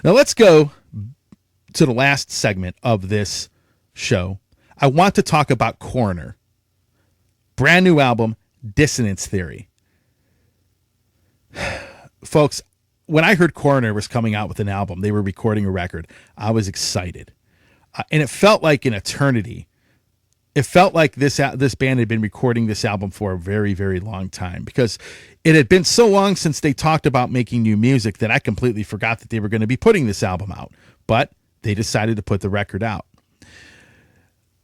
Now let's go to the last segment of this show. I want to talk about Coroner. Brand new album, Dissonance Theory. Folks, when I heard Coroner was coming out with an album, they were recording a record, I was excited. And it felt like an eternity. It felt like this band had been recording this album for a very, very long time, because it had been so long since they talked about making new music that I completely forgot that they were going to be putting this album out. But they decided to put the record out.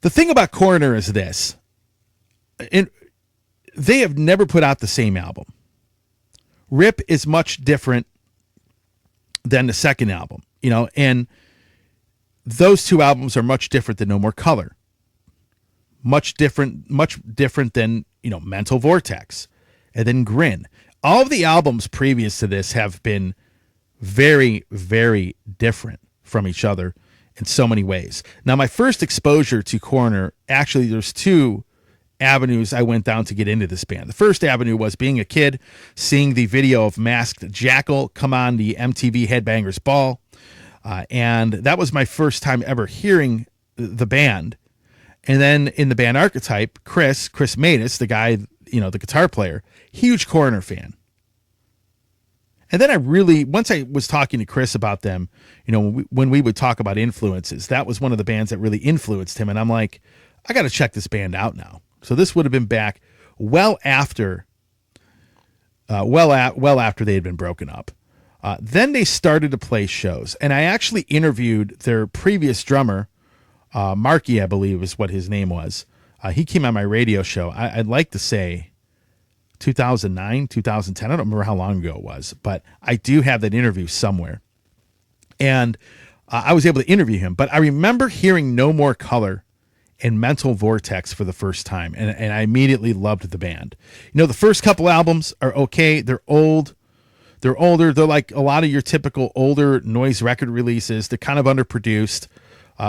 The thing about Coroner is this. They have never put out the same album. Rip is much different than the second album, and those two albums are much different than No More Color. Much different than, Mental Vortex, and then Grin. All of the albums previous to this have been very, very different from each other in so many ways. Now, my first exposure to Coroner, actually, there's two avenues I went down to get into this band. The first avenue was being a kid, seeing the video of Masked Jackal come on the MTV Headbangers Ball. And that was my first time ever hearing the band. And then in the band Archetype, Chris Matus, the guy, the guitar player, huge Coroner fan. And then once I was talking to Chris about them, when we would talk about influences, that was one of the bands that really influenced him. And I'm like, I got to check this band out now. So this would have been back well after they had been broken up. Then they started to play shows, and I actually interviewed their previous drummer, Marky, I believe is what his name was. He came on my radio show. I'd like to say 2009, 2010. I don't remember how long ago it was, but I do have that interview somewhere. And I was able to interview him, but I remember hearing No More Color and Mental Vortex for the first time, and I immediately loved the band. The first couple albums are okay. They're old. They're older. They're like a lot of your typical older noise record releases. They're kind of underproduced,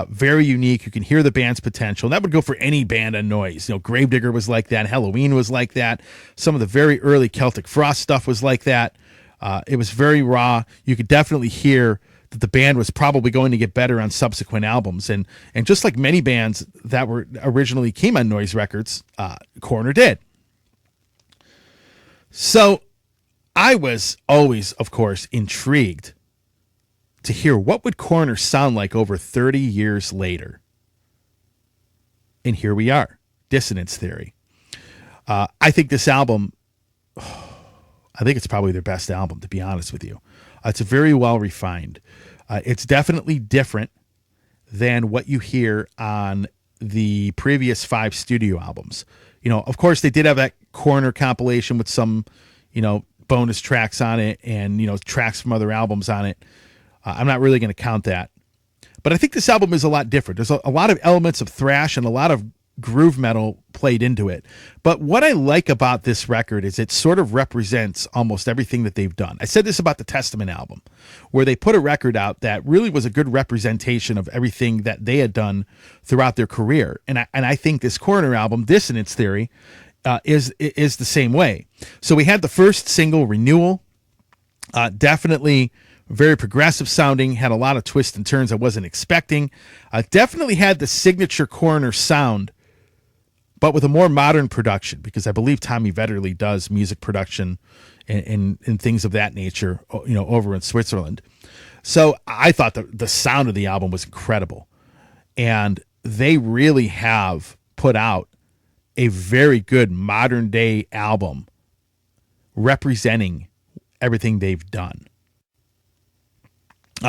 very unique. You can hear the band's potential. And that would go for any band on noise. Gravedigger was like that. Halloween was like that. Some of the very early Celtic Frost stuff was like that. It was very raw. You could definitely hear that the band was probably going to get better on subsequent albums. And just like many bands that were originally came on noise records, Coroner did. So I was always, of course, intrigued to hear what would Coroner sound like over 30 years later. And here we are, Dissonance Theory. I think this album, I think it's probably their best album, to be honest with you. It's very well refined. It's definitely different than what you hear on the previous 5 studio albums. Of course, they did have that Coroner compilation with some, bonus tracks on it and, tracks from other albums on it. I'm not really going to count that. But I think this album is a lot different. There's a lot of elements of thrash and a lot of groove metal played into it. But what I like about this record is it sort of represents almost everything that they've done. I said this about the Testament album, where they put a record out that really was a good representation of everything that they had done throughout their career. And I think this Coroner album, Dissonance Theory, is the same way. So we had the first single, Renewal, definitely very progressive sounding, had a lot of twists and turns I wasn't expecting. Definitely had the signature Coroner sound, but with a more modern production, because I believe Tommy Vetterli does music production and things of that nature, over in Switzerland. So I thought the sound of the album was incredible. And they really have put out a very good modern day album representing everything they've done.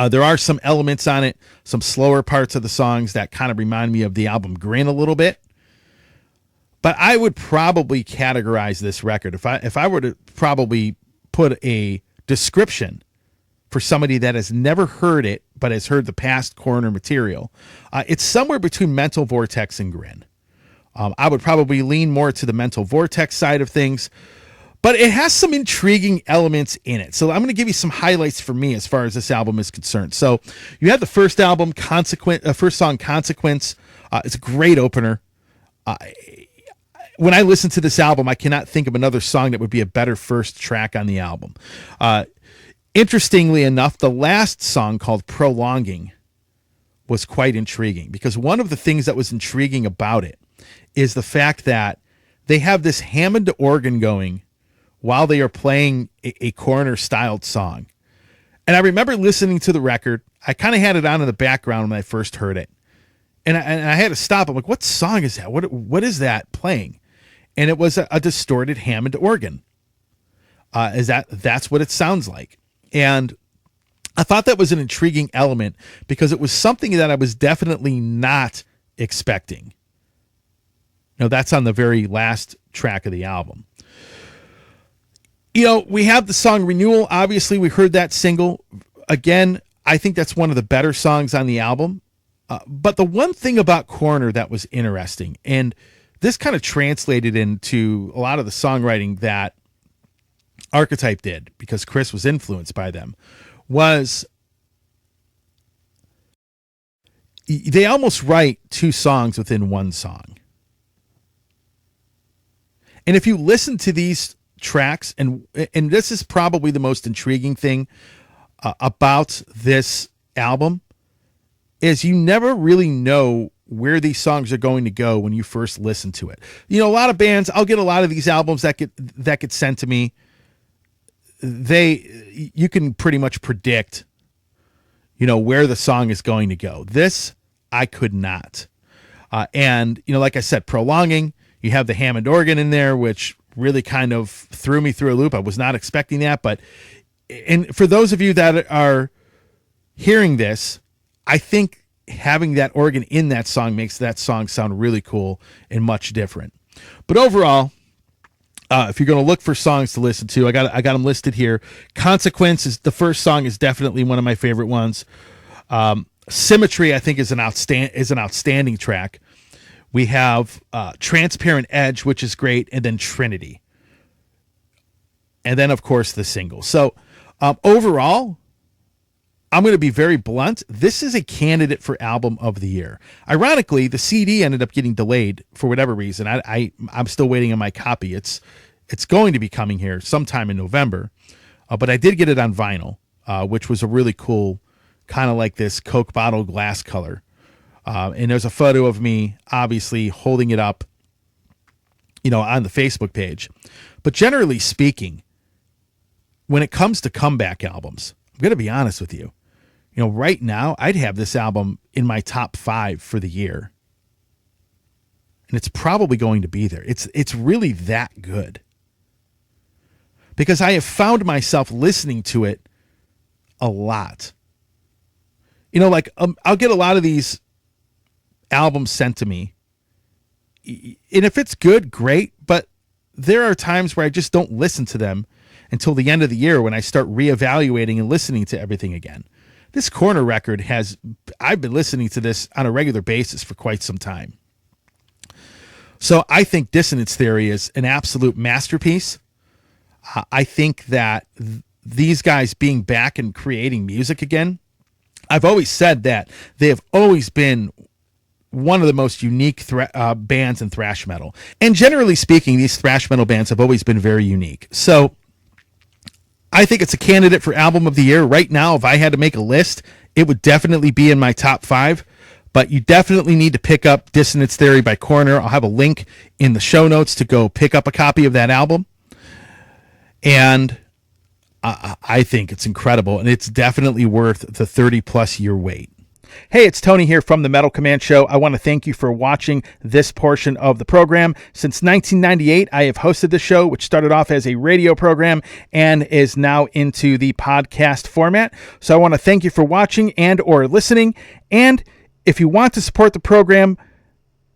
There are some elements on it, some slower parts of the songs that kind of remind me of the album Grin a little bit. But I would probably categorize this record, if I were to probably put a description for somebody that has never heard it but has heard the past Coroner material, it's somewhere between Mental Vortex and Grin. I would probably lean more to the Mental Vortex side of things, but it has some intriguing elements in it. So I'm going to give you some highlights for me as far as this album is concerned. So you have the first album, first song, Consequence. It's a great opener. When I listen to this album, I cannot think of another song that would be a better first track on the album. Interestingly enough, the last song, called Prolonging, was quite intriguing, because one of the things that was intriguing about it is the fact that they have this Hammond organ going while they are playing a Coroner styled song. And I remember listening to the record. I kind of had it on in the background when I first heard it. And I had to stop. I'm like, what song is that? What is that playing? And it was a distorted Hammond organ. That's what it sounds like. And I thought that was an intriguing element, because it was something that I was definitely not expecting. That's on the very last track of the album. We have the song Renewal. Obviously, we heard that single. Again, I think that's one of the better songs on the album. But the one thing about Coroner that was interesting, and this kind of translated into a lot of the songwriting that Archetype did, because Chris was influenced by them, was they almost write two songs within one song. And if you listen to these tracks, and this is probably the most intriguing thing about this album, is you never really know where these songs are going to go when you first listen to it. A lot of bands, I'll get a lot of these albums that get sent to me. You can pretty much predict, where the song is going to go. This, I could not. And like I said, Prolonging, you have the Hammond organ in there, which really kind of threw me through a loop. I was not expecting that, and for those of you that are hearing this, I think having that organ in that song makes that song sound really cool and much different. But overall, if you're going to look for songs to listen to, I got them listed here. Consequence is the first song, is definitely one of my favorite ones. Symmetry, I think, is an outstanding track. We have Transparent Edge, which is great, and then Trinity. And then, of course, the single. So overall, I'm going to be very blunt. This is a candidate for Album of the Year. Ironically, the CD ended up getting delayed for whatever reason. I'm still waiting on my copy. It's going to be coming here sometime in November. But I did get it on vinyl, which was a really cool, kind of like this Coke bottle glass color. And there's a photo of me, obviously, holding it up, on the Facebook page. But generally speaking, when it comes to comeback albums, I'm going to be honest with you. Right now, I'd have this album in my top 5 for the year. And it's probably going to be there. It's really that good. Because I have found myself listening to it a lot. I'll get a lot of these albums sent to me. And if it's good, great. But there are times where I just don't listen to them until the end of the year, when I start reevaluating and listening to everything again. This Coroner record I've been listening to this on a regular basis for quite some time. So I think Dissonance Theory is an absolute masterpiece. I think that these guys being back and creating music again, I've always said that they have always been one of the most unique bands in thrash metal. And generally speaking, these thrash metal bands have always been very unique. So I think it's a candidate for Album of the Year. Right now, if I had to make a list, it would definitely be in my top 5. But you definitely need to pick up Dissonance Theory by Coroner. I'll have a link in the show notes to go pick up a copy of that album. And I think it's incredible, and it's definitely worth the 30-plus year wait. Hey, it's Tony here from the Metal Command Show. I want to thank you for watching this portion of the program. Since 1998, I have hosted the show, which started off as a radio program and is now into the podcast format. So I want to thank you for watching and or listening. And if you want to support the program,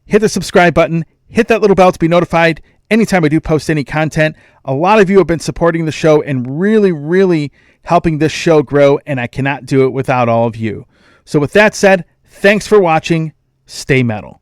hit the subscribe button, hit that little bell to be notified anytime I do post any content. A lot of you have been supporting the show and really, really helping this show grow, and I cannot do it without all of you. So with that said, thanks for watching. Stay metal.